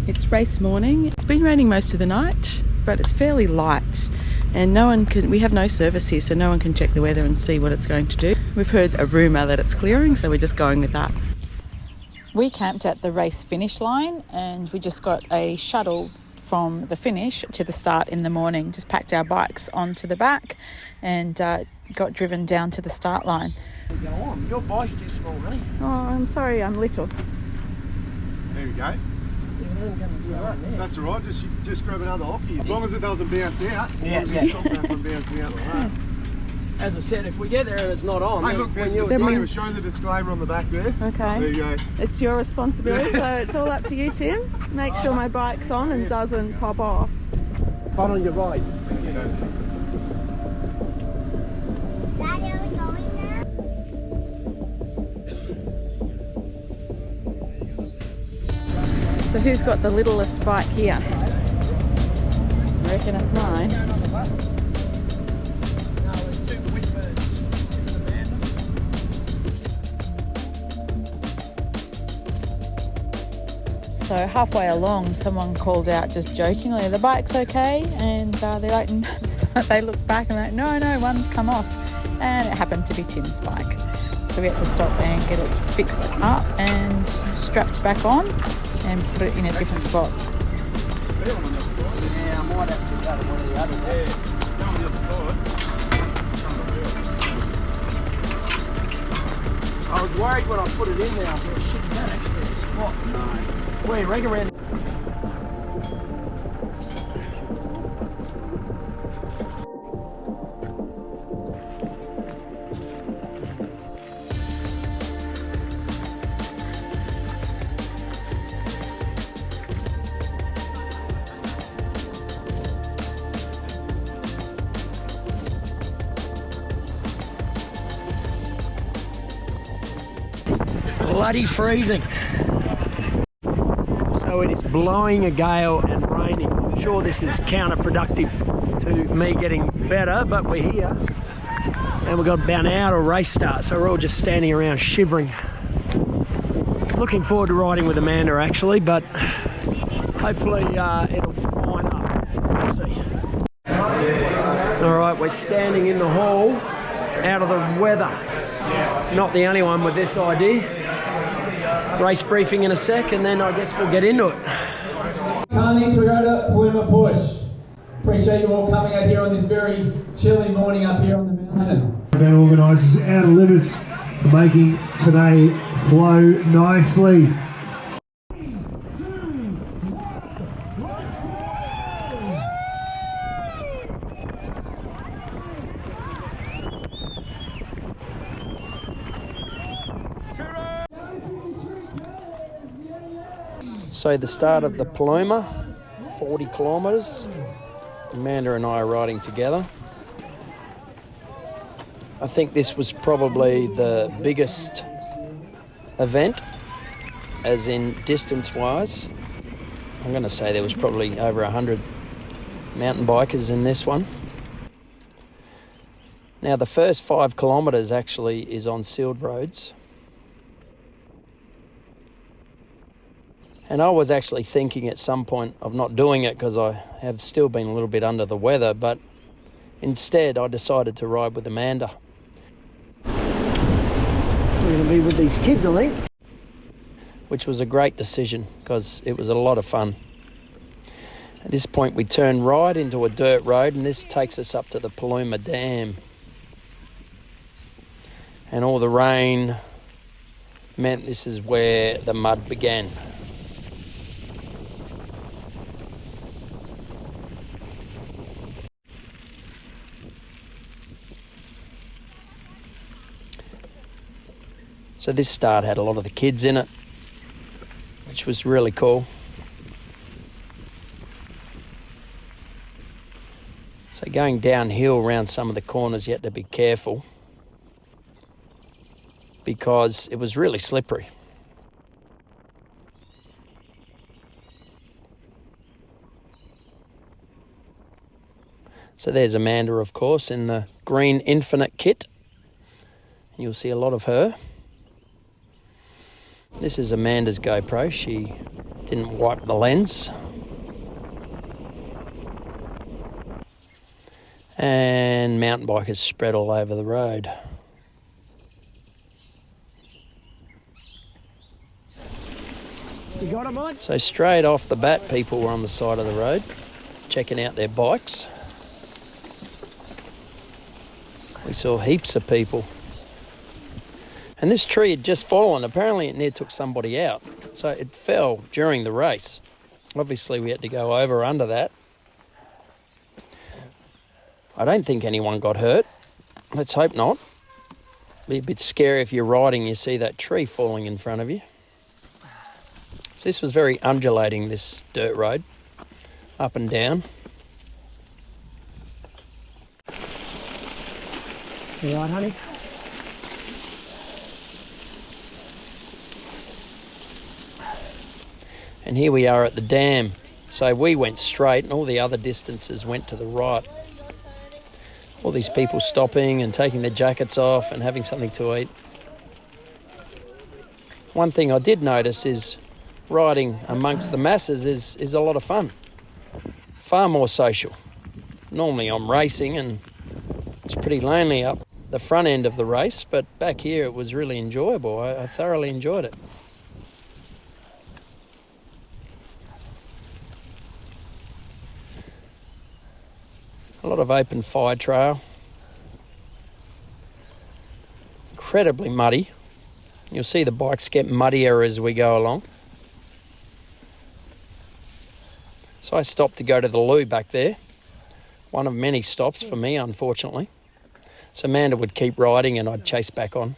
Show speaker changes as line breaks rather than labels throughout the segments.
It's race morning. It's been raining most of the night, but it's fairly light, and we have no service here, so no one can check the weather and see what it's going to do. We've heard a rumour that it's clearing, so we're just going with that. We camped at the race finish line, and we just got a shuttle from the finish to the start in the morning. Just packed our bikes onto the back and got driven down to the start line.
Go on, your bike's too small, honey.
Oh, I'm sorry, I'm little.
There we go. That's all right, just grab another hockey. As long as it doesn't bounce out, as long as you stop that from bouncing out like that.
As I said, if we get there and it's not on...
Hey, look, there's a disclaimer. Show the disclaimer on the back there.
Okay.
There you go.
It's your responsibility, so it's all up to you, Tim. Make sure my bike's on and doesn't pop off.
Put on your right.
So who's got the littlest bike here? I reckon it's mine. So halfway along, someone called out just jokingly, "The bike's okay," and they're like, they looked back and they're like, no, one's come off, and it happened to be Tim's bike. So we had to stop and get it fixed up and strapped back on and put it in a different spot.
Yeah, I might have to do that one of the others. Yeah, go on the other side. I was worried when I put it in there. I thought, shit, is that actually a spot? No. Wait, ring around. Bloody freezing. So it is blowing a gale and raining. I'm sure this is counterproductive to me getting better, but we're here and we've got about an hour to race start, so we're all just standing around shivering. Looking forward to riding with Amanda actually, but hopefully it'll fine up. We'll see. Alright, we're standing in the hall out of the weather. Not the only one with this idea. Race briefing in a sec, and then I guess we'll get into it.
Carney, Toyota, Paluma Push. Appreciate you all coming out here on this very chilly morning up here on the mountain.
Event organisers out of limits for making today flow nicely.
So the start of the Paluma, 40 kilometres. Amanda and I are riding together. I think this was probably the biggest event, as in distance-wise. I'm going to say there was probably over 100 mountain bikers in this one. Now the first 5 kilometres actually is on sealed roads. And I was actually thinking at some point of not doing it because I have still been a little bit under the weather, but instead I decided to ride with Amanda. We're going to be with these kids, I think. Which was a great decision because it was a lot of fun. At this point we turn right into a dirt road, and this takes us up to the Paluma Dam. And all the rain meant this is where the mud began. So this start had a lot of the kids in it, which was really cool. So going downhill around some of the corners, you had to be careful because it was really slippery. So there's Amanda, of course, in the green Infinite kit. You'll see a lot of her. This is Amanda's GoPro. She Didn't wipe the lens. And mountain bikers spread all over the road. You got it, mate?
So straight off the bat, people were on the side of the road, checking out their bikes. We saw heaps of people. And this tree had just fallen. Apparently it near took somebody out. So it fell during the race. Obviously we had to go over under that. I don't think anyone got hurt. Let's hope not. Be a bit scary if you're riding and you see that tree falling in front of you. So this was very undulating, this dirt road, up and down.
You all right, honey?
And here we are at the dam. So we went straight and all the other distances went to the right. All these people stopping and taking their jackets off and having something to eat. One thing I did notice is riding amongst the masses is a lot of fun. Far more social. Normally I'm racing and it's pretty lonely up the front end of the race, but back here it was really enjoyable. I thoroughly enjoyed it. A lot of open fire trail. Incredibly muddy. You'll see the bikes get muddier as we go along. So I stopped to go to the loo back there. One of many stops for me, unfortunately. So Amanda would keep riding and I'd chase back on.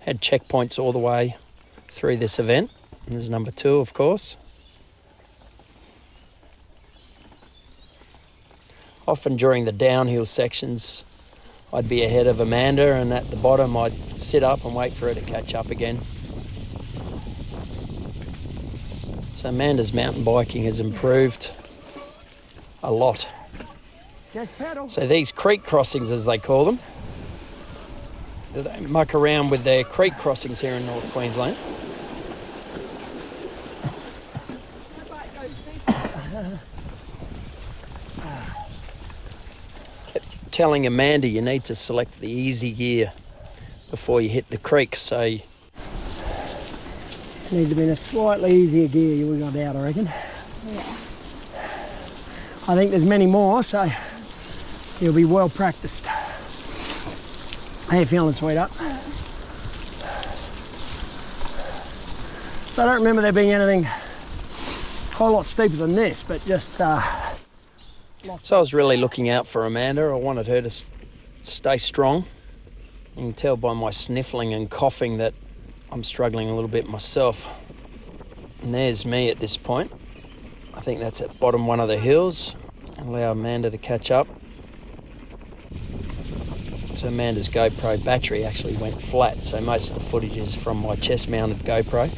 Had checkpoints all the way through this event. There's number 2, of course. Often during the downhill sections, I'd be ahead of Amanda, and at the bottom I'd sit up and wait for her to catch up again. So Amanda's mountain biking has improved a lot.
Just pedal.
So these creek crossings, as they call them, they muck around with their creek crossings here in North Queensland. Telling Amanda you need to select the easy gear before you hit the creek, so
Need to be in a slightly easier gear you got out, I reckon.
Yeah.
I think there's many more, so you'll be well practiced. How you feeling, sweetheart? So I don't remember there being anything a whole lot steeper than this, but just
So I was really looking out for Amanda. I wanted her to stay strong. You can tell by my sniffling and coughing that I'm struggling a little bit myself. And there's me at this point. I think that's at bottom one of the hills. Allow Amanda to catch up. So Amanda's GoPro battery actually went flat, so most of the footage is from my chest-mounted GoPro.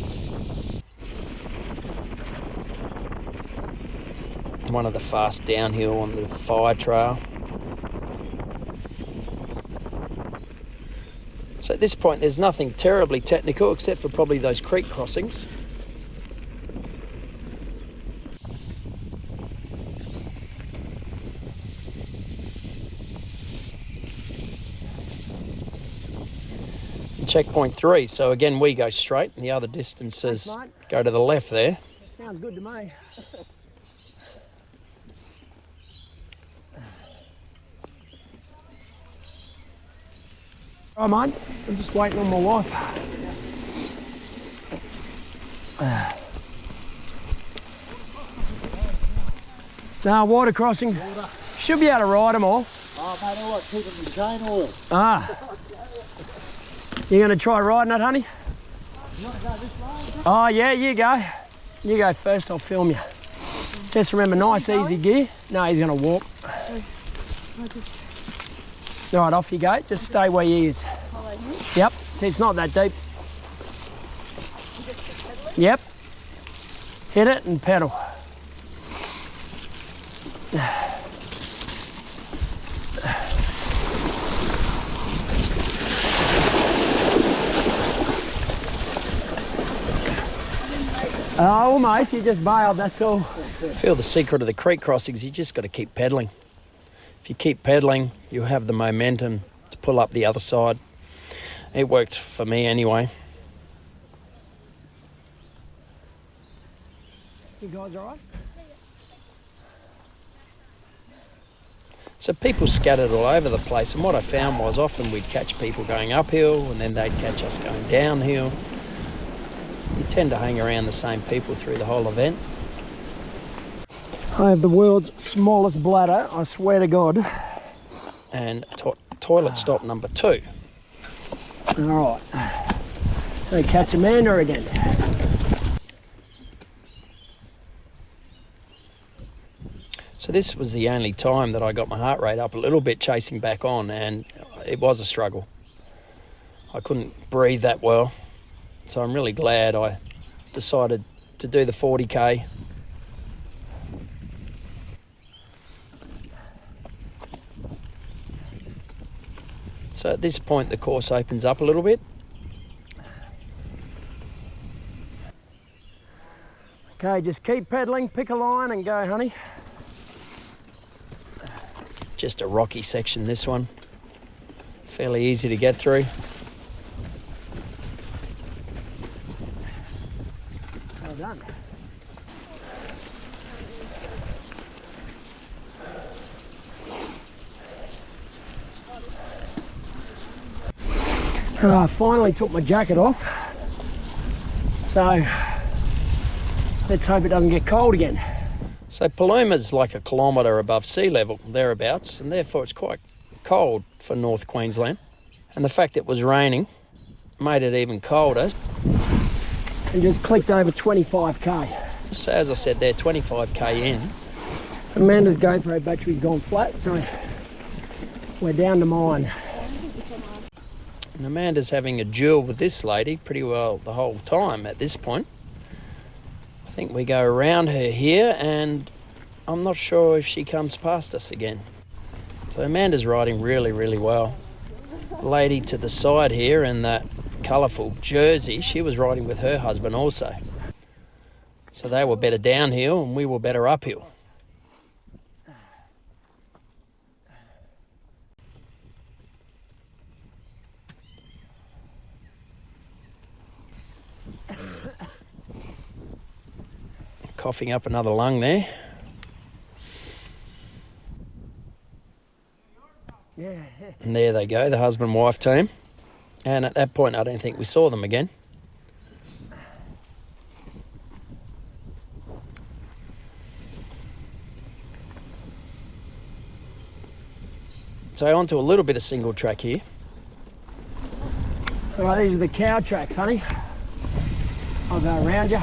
One of the fast downhill on the fire trail. So at this point there's nothing terribly technical except for probably those creek crossings. And checkpoint 3, so again we go straight and the other distances go to the left there.
sounds good to me. All right, mate. I'm just waiting on my wife. No, water crossing. Should be able to ride them all.
Oh, mate, I like keeping the chain oil.
Ah. You going to try riding it, honey?
You want to go this way?
Oh, yeah, you go. You go first, I'll film you. Just remember, nice, easy gear. No, he's going to walk. All right, off you go. Just stay where he is. Yep. See, it's not that deep. Yep. Hit it and pedal. Almost, you just bailed, that's all.
I feel the secret of the creek crossings, you just got to keep pedalling. If you keep pedalling, you have the momentum to pull up the other side. It worked for me anyway.
You guys all right?
So people scattered all over the place, and what I found was often we'd catch people going uphill and then they'd catch us going downhill. You tend to hang around the same people through the whole event.
I have the world's smallest bladder, I swear to God.
And toilet stop number 2.
All right. So catch Amanda again.
So this was the only time that I got my heart rate up a little bit chasing back on, and it was a struggle. I couldn't breathe that well, so I'm really glad I decided to do the 40k. So at this point the course opens up a little bit.
Okay, just keep pedaling, pick a line and go, honey.
Just a rocky section, this one. Fairly easy to get through.
Well done. I finally took my jacket off. So let's hope it doesn't get cold again.
So Paluma's like a kilometre above sea level, thereabouts, and therefore it's quite cold for North Queensland. And the fact it was raining made it even colder.
And just clicked over 25k.
So as I said there, 25k in.
Amanda's GoPro battery's gone flat, so we're down to mine.
And Amanda's having a duel with this lady pretty well the whole time at this point. I think we go around her here, and I'm not sure if she comes past us again. So Amanda's riding really, really well. The lady to the side here in that colourful jersey, she was riding with her husband also. So they were better downhill and we were better uphill. Coughing up another lung there.
Yeah.
And there they go, the husband-wife team. And at that point, I don't think we saw them again. So on to a little bit of single track here.
All right, these are the cow tracks, honey. I'll go around you.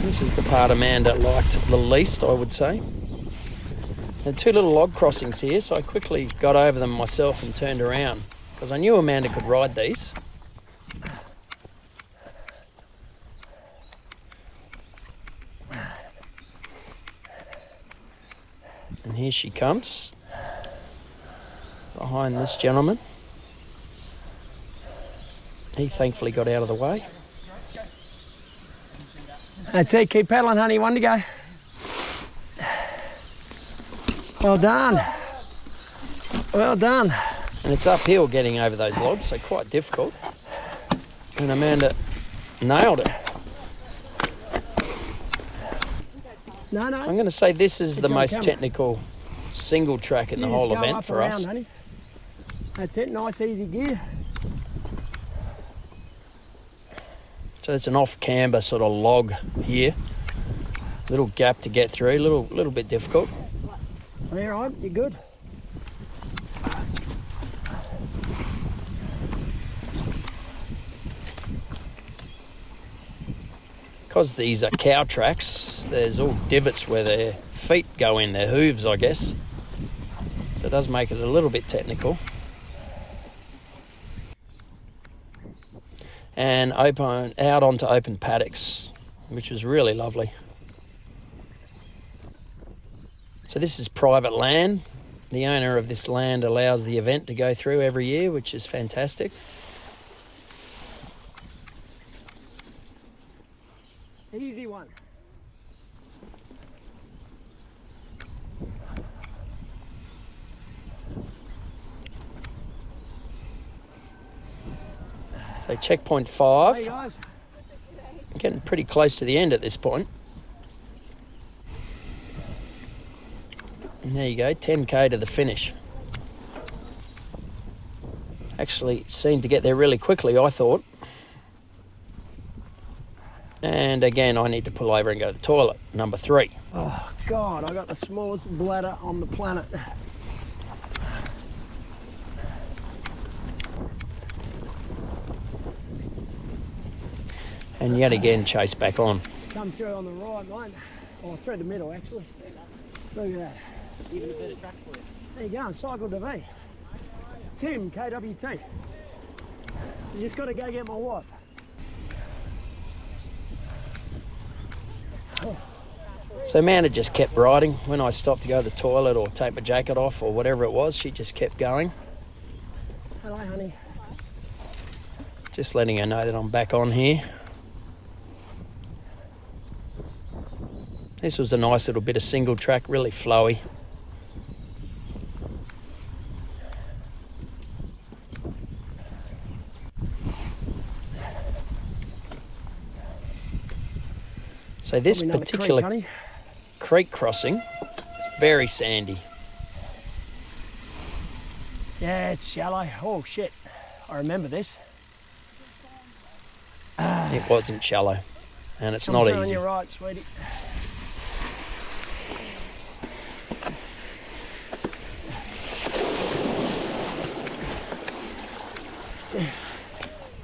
This is the part Amanda liked the least, I would say. There are 2 little log crossings here, so I quickly got over them myself and turned around because I knew Amanda could ride these. And here she comes behind this gentleman. He thankfully got out of the way.
That's it, keep pedaling, honey, 1 to go. Well done. Well done.
And it's uphill getting over those logs, so quite difficult. And Amanda nailed it.
No.
I'm going to say this is the most technical single track in the whole event for us.
Honey. That's it, nice easy gear.
So it's an off-camber sort of log here. Little gap to get through, little bit difficult.
Are you all right? You good?
Because these are cow tracks, there's all divots where their feet go in, their hooves, I guess. So it does make it a little bit technical. And out onto open paddocks, which was really lovely. So this is private land. The owner of this land allows the event to go through every year, which is fantastic.
Easy one.
So checkpoint 5.
Hey guys.
Getting pretty close to the end at this point. And there you go, 10k to the finish. Actually seemed to get there really quickly, I thought. And again, I need to pull over and go to the toilet. Number 3.
Oh God, I got the smallest bladder on the planet.
And yet again, chase back on.
Come through on the right, mate. Or through the middle, actually. Look at that. Even a better track for you. There you go, cycle to me. Tim, KWT. You just got to go get my wife.
So Amanda just kept riding. When I stopped to go to the toilet or take my jacket off or whatever it was, she just kept going.
Hello, honey.
Just letting her know that I'm back on here. This was a nice little bit of single track, really flowy. So this particular creek crossing is very sandy.
Yeah, it's shallow. Oh shit, I remember this.
It wasn't shallow, and it's
Come
not
through
easy.
on your right, sweetie.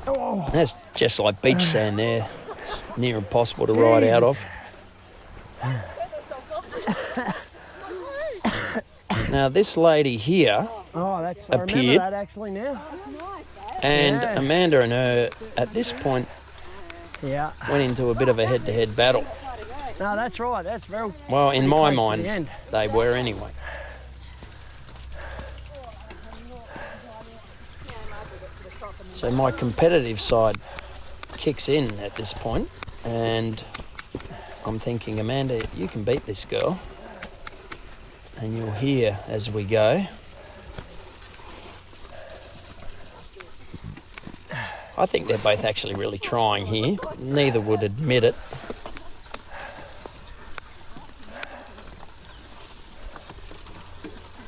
Oh.
That's just like beach sand there. It's near impossible to ride out of. Now this lady here
Oh, that's I remember
appeared,
that actually now.
and
Yeah.
Amanda and her at this point
Yeah.
went into a bit of a head-to-head battle.
No, that's right. That's very
Well, in my
close to
mind,
the end.
they were anyway. So my competitive side kicks in at this point, and I'm thinking, Amanda, you can beat this girl. And you'll hear as we go. I think they're both actually really trying here. Neither would admit it.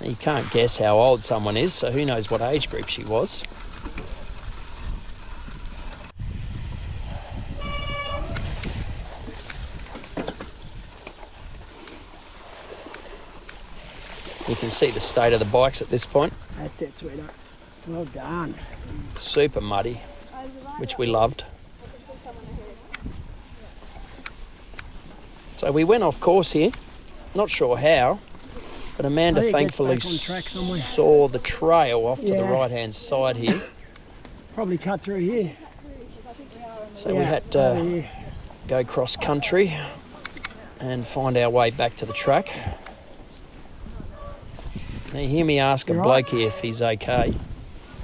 You can't guess how old someone is, so who knows what age group she was. You can see the state of the bikes at this point.
That's it, sweetheart. Well done.
Super muddy, which we loved. So we went off course here. Not sure how, but Amanda
I think it gets
thankfully
back on track somewhere.
saw the trail off to the
Yeah.
right-hand side here.
Probably cut through here.
So we
Yeah,
had
over
to
here.
go cross country and find our way back to the track. Now you hear me ask a
You
bloke
right?
here if he's okay.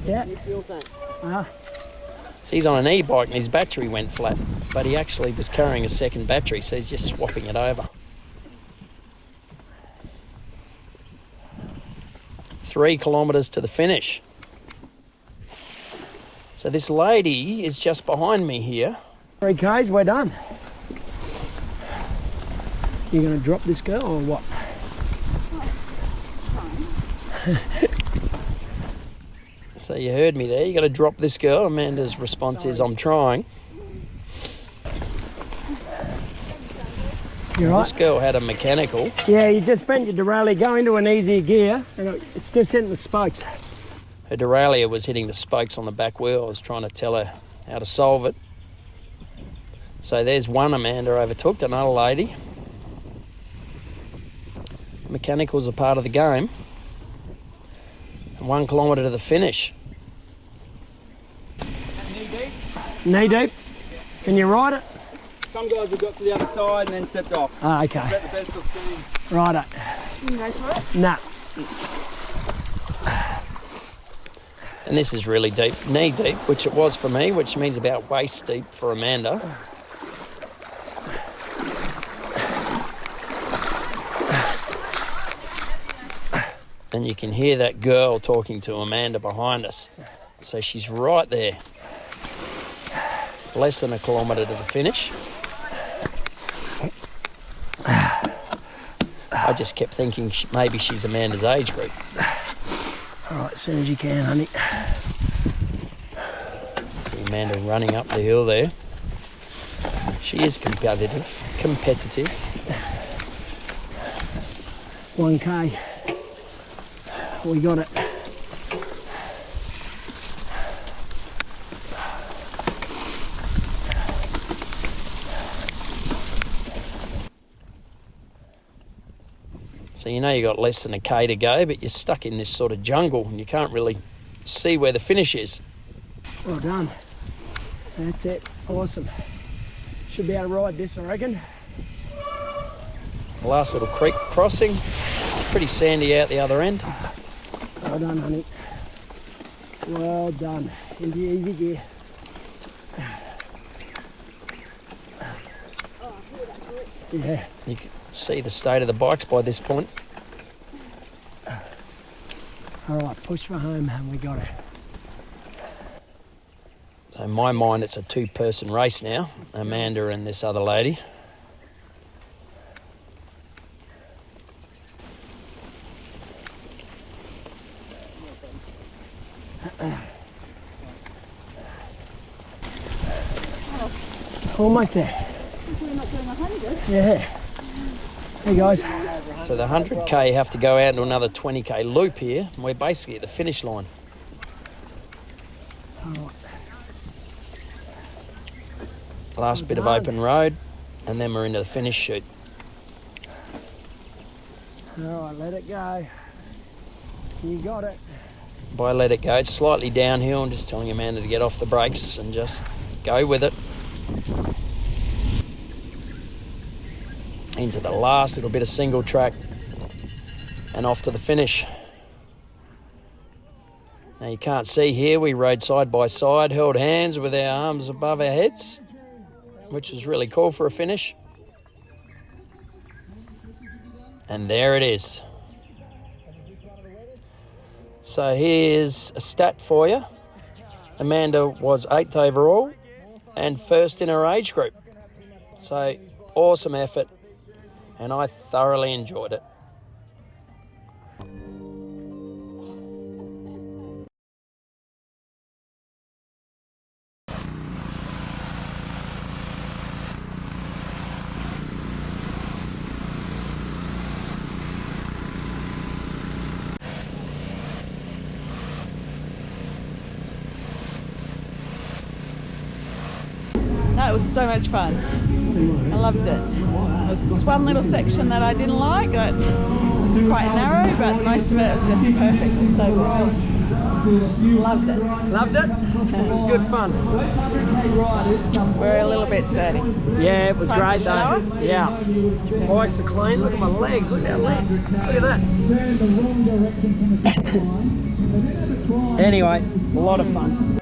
Yeah.
So he's on an e-bike and his battery went flat, but he actually was carrying a second battery, so he's just swapping it over. 3 kilometres to the finish. So this lady is just behind me here.
3 Ks, we're done. You gonna drop this girl or what?
So you heard me there. You got to drop this girl. Amanda's response is, "I'm trying."
You right?
This girl had a mechanical.
Yeah, you just bent your derailleur, go into an easier gear, and it's just hitting the spokes.
Her derailleur was hitting the spokes on the back wheel. I was trying to tell her how to solve it. So there's one Amanda overtook, another lady. Mechanicals are part of the game. And 1 kilometre to the finish.
Knee deep. Can you ride it?
Some guys have got to the other side and then stepped off.
Ah, okay.
Is that the best I've seen?
Righto.
You can go for it.
Nah.
And this is really deep, knee deep, which it was for me, which means about waist deep for Amanda. And you can hear that girl talking to Amanda behind us. So she's right there. Less than a kilometre to the finish. I just kept thinking maybe she's Amanda's age group.
All right, as soon as you can, honey.
See Amanda running up the hill there. She is competitive.
1K. We got it.
So you know you got less than a K to go, but you're stuck in this sort of jungle and you can't really see where the finish is.
Well done. That's it. Awesome. Should be able to ride this, I reckon.
Last little creek crossing. Pretty sandy out the other end.
Well done, honey. Well done. Into your easy gear. Yeah.
You can see the state of the bikes by this point.
All right, push for home and we got it.
So in my mind, it's a two-person race now. Amanda and this other lady.
Almost there.
We're not doing 100.
Yeah. Hey guys.
So the 100K have to go out to another 20K loop here. And we're basically at the finish line.
All right.
Last bit of open road, and then we're into the finish chute.
All right, let it go. You got it.
By let it go, it's slightly downhill. I'm just telling Amanda to get off the brakes and just go with it. Into the last little bit of single track and off to the finish. Now you can't see here, we rode side by side, held hands with our arms above our heads, which was really cool for a finish. And there it is. So here's a stat for you. Amanda was 8th overall and first in her age group. So awesome effort, and I thoroughly enjoyed it.
That was so much fun. I loved it. There was just one little section that I didn't like. It was quite narrow, but most of it was just perfect. So good. Loved it.
Loved it? It was good fun.
We're a little bit dirty.
Yeah, it was
Time
great
for
though.
shower?
Yeah. Bikes are clean. Look at my legs. Look at our legs. Look at that. Anyway, a lot of fun.